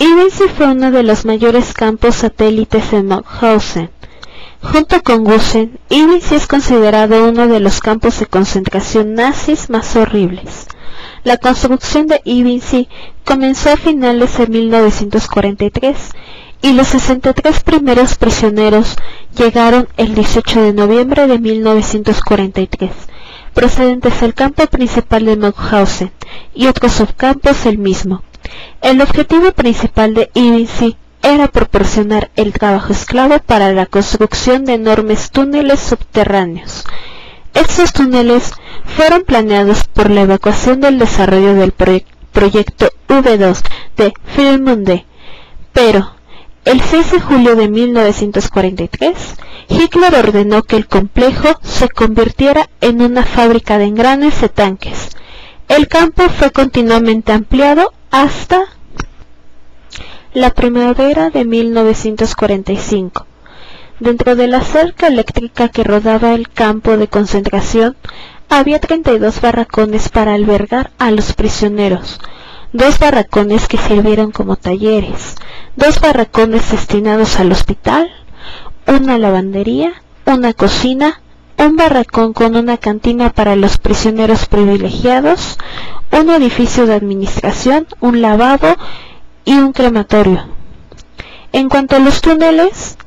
Iwinski fue uno de los mayores campos satélites de Mauthausen. Junto con Gusen, Iwinski es considerado uno de los campos de concentración nazis más horribles. La construcción de Iwinski comenzó a finales de 1943 y los 63 primeros prisioneros llegaron el 18 de noviembre de 1943, procedentes del campo principal de Mauthausen y otros subcampos del mismo. El objetivo principal de Iwinski era proporcionar el trabajo esclavo para la construcción de enormes túneles subterráneos. Estos túneles fueron planeados por la evacuación del desarrollo del proyecto V2 de Führermunde, pero el 6 de julio de 1943, Hitler ordenó que el complejo se convirtiera en una fábrica de engranes de tanques. El campo fue continuamente ampliado hasta la primavera de 1945. Dentro de la cerca eléctrica que rodaba el campo de concentración, había 32 barracones para albergar a los prisioneros, 2 barracones que sirvieron como talleres, 2 barracones destinados al hospital, una lavandería, una cocina, un barracón con una cantina para los prisioneros privilegiados, un edificio de administración, un lavabo y un crematorio. En cuanto a los túneles,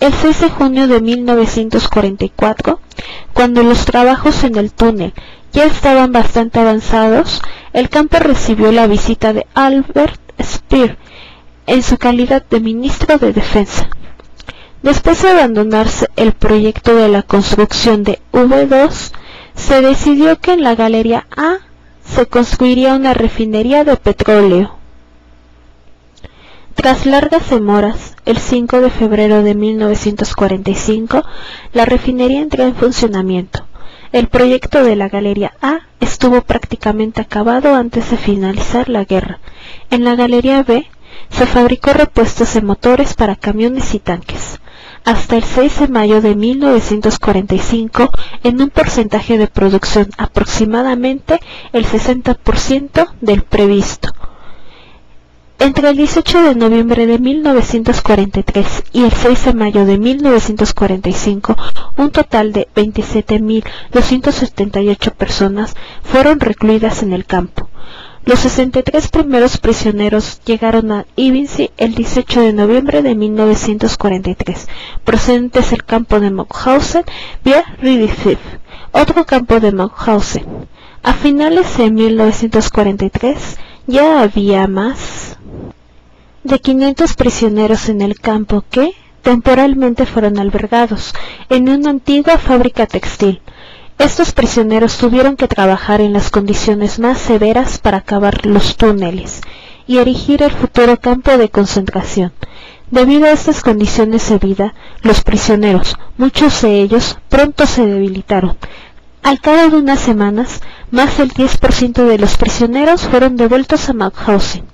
el 6 de junio de 1944, cuando los trabajos en el túnel ya estaban bastante avanzados, el campo recibió la visita de Albert Speer en su calidad de ministro de Defensa. Después de abandonarse el proyecto de la construcción de V2, se decidió que en la Galería A se construiría una refinería de petróleo. Tras largas demoras, el 5 de febrero de 1945, la refinería entró en funcionamiento. El proyecto de la Galería A estuvo prácticamente acabado antes de finalizar la guerra. En la Galería B se fabricó repuestos de motores para camiones y tanques. Hasta el 6 de mayo de 1945, en un porcentaje de producción aproximadamente el 60% del previsto. Entre el 18 de noviembre de 1943 y el 6 de mayo de 1945, un total de 27.278 personas fueron recluidas en el campo. Los 63 primeros prisioneros llegaron a Iwinski el 18 de noviembre de 1943, procedentes del campo de Mauthausen vía Riedisheim, otro campo de Mauthausen. A finales de 1943 ya había más de 500 prisioneros en el campo que temporalmente fueron albergados en una antigua fábrica textil. Estos prisioneros tuvieron que trabajar en las condiciones más severas para cavar los túneles y erigir el futuro campo de concentración. Debido a estas condiciones de vida, los prisioneros, muchos de ellos, pronto se debilitaron. Al cabo de unas semanas, más del 10% de los prisioneros fueron devueltos a Mauthausen.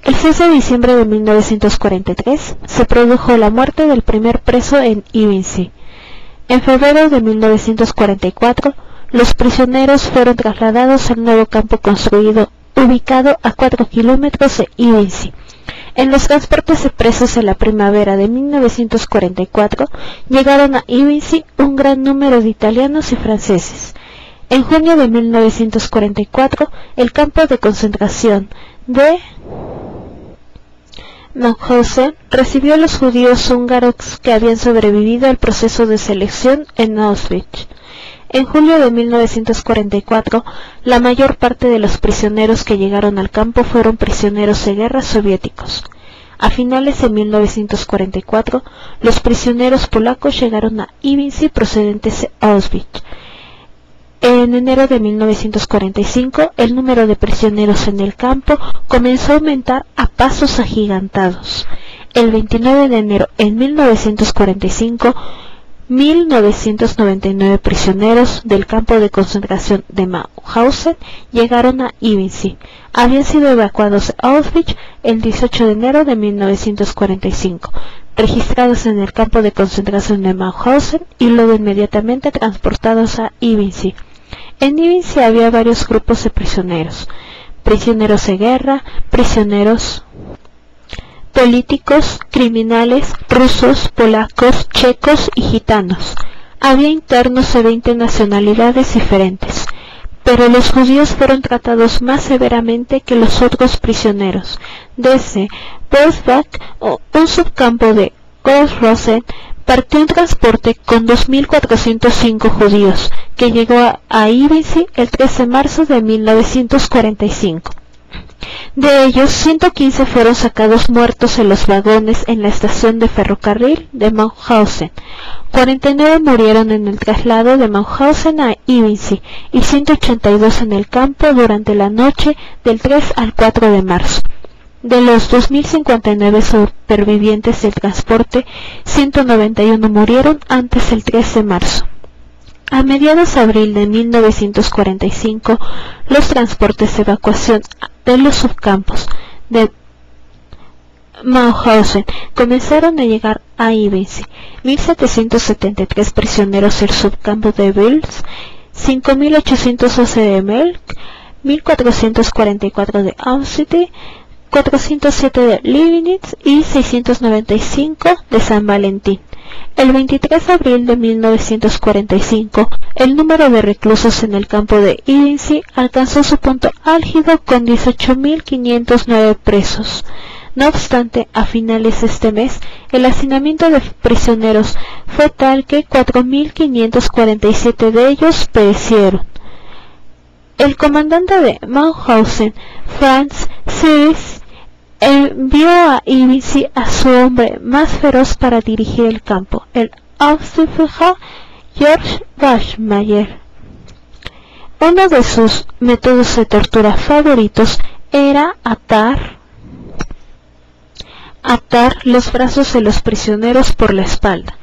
El 6 de diciembre de 1943 se produjo la muerte del primer preso en Iwinski. En febrero de 1944, los prisioneros fueron trasladados al nuevo campo construido, ubicado a 4 kilómetros de Iwinski. En los transportes de presos de la primavera de 1944, llegaron a Iwinski un gran número de italianos y franceses. En junio de 1944, el campo de concentración de Mauthausen recibió a los judíos húngaros que habían sobrevivido al proceso de selección en Auschwitz. En julio de 1944, la mayor parte de los prisioneros que llegaron al campo fueron prisioneros de guerra soviéticos. A finales de 1944, los prisioneros polacos llegaron a Iwinski procedentes de Auschwitz. En enero de 1945, el número de prisioneros en el campo comenzó a aumentar a pasos agigantados. El 29 de enero de 1945, 1.999 prisioneros del campo de concentración de Mauthausen llegaron a Iwinski. Habían sido evacuados de Auschwitz el 18 de enero de 1945, registrados en el campo de concentración de Mauthausen y luego inmediatamente transportados a Iwinski. En Iwinski había varios grupos de prisioneros de guerra, prisioneros políticos, criminales, rusos, polacos, checos y gitanos. Había internos de 20 nacionalidades diferentes, pero los judíos fueron tratados más severamente que los otros prisioneros. Desde Wolfsbach, un subcampo de Goldrosen, partió un transporte con 2.405 judíos, que llegó a Ibiza el 13 de marzo de 1945. De ellos, 115 fueron sacados muertos en los vagones en la estación de ferrocarril de Mauthausen, 49 murieron en el traslado de Mauthausen a Ibiza y 182 en el campo durante la noche del 3 al 4 de marzo. De los 2.059 supervivientes del transporte, 191 murieron antes del 13 de marzo. A mediados de abril de 1945, los transportes de evacuación de los subcampos de Mauthausen comenzaron a llegar a Ibiza. 1.773 prisioneros del subcampo de Wels, 5.812 de Melk, 1.444 de Auschwitz, 407 de Liebenitz y 695 de San Valentín. El 23 de abril de 1945, el número de reclusos en el campo de Ibiza alcanzó su punto álgido con 18.509 presos. No obstante, a finales de este mes, el hacinamiento de prisioneros fue tal que 4.547 de ellos perecieron. El comandante de Mauthausen, Franz Seres, envió a Ibiza a su hombre más feroz para dirigir el campo, el Hauptführer Georg Wassmeyer. Uno de sus métodos de tortura favoritos era atar los brazos de los prisioneros por la espalda,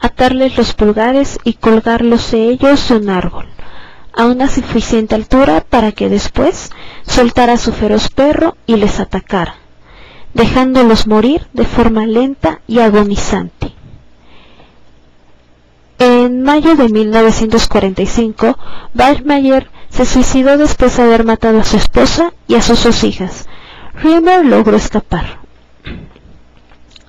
atarles los pulgares y colgarlos de ellos de un árbol, a una suficiente altura para que después soltara a su feroz perro y les atacara, dejándolos morir de forma lenta y agonizante. En mayo de 1945, Wassmeyer se suicidó después de haber matado a su esposa y a sus dos hijas. Riemer logró escapar.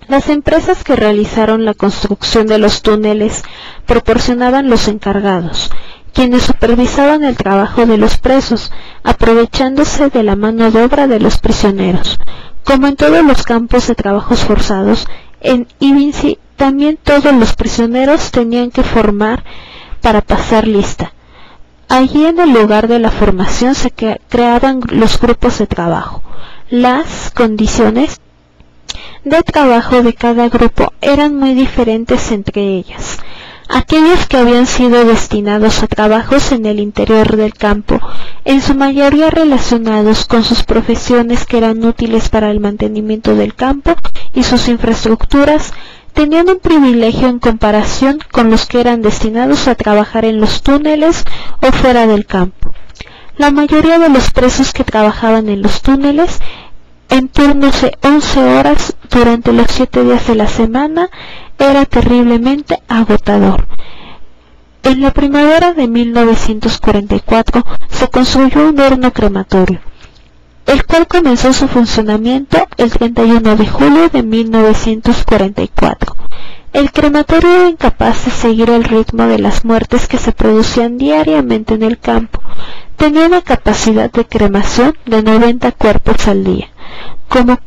Las empresas que realizaron la construcción de los túneles proporcionaban los encargados, quienes supervisaban el trabajo de los presos, aprovechándose de la mano de obra de los prisioneros. Como en todos los campos de trabajos forzados, en Ibiza también todos los prisioneros tenían que formar para pasar lista. Allí, en el lugar de la formación, se creaban los grupos de trabajo. Las condiciones de trabajo de cada grupo eran muy diferentes entre ellas. Aquellos que habían sido destinados a trabajos en el interior del campo, en su mayoría relacionados con sus profesiones que eran útiles para el mantenimiento del campo y sus infraestructuras, tenían un privilegio en comparación con los que eran destinados a trabajar en los túneles o fuera del campo. La mayoría de los presos que trabajaban en los túneles en turnos de 11 horas durante los 7 días de la semana era terriblemente agotador. En la primavera de 1944 se construyó un horno crematorio, el cual comenzó su funcionamiento el 31 de julio de 1944. El crematorio era incapaz de seguir el ritmo de las muertes que se producían diariamente en el campo. Tenía una capacidad de cremación de 90 cuerpos al día. Como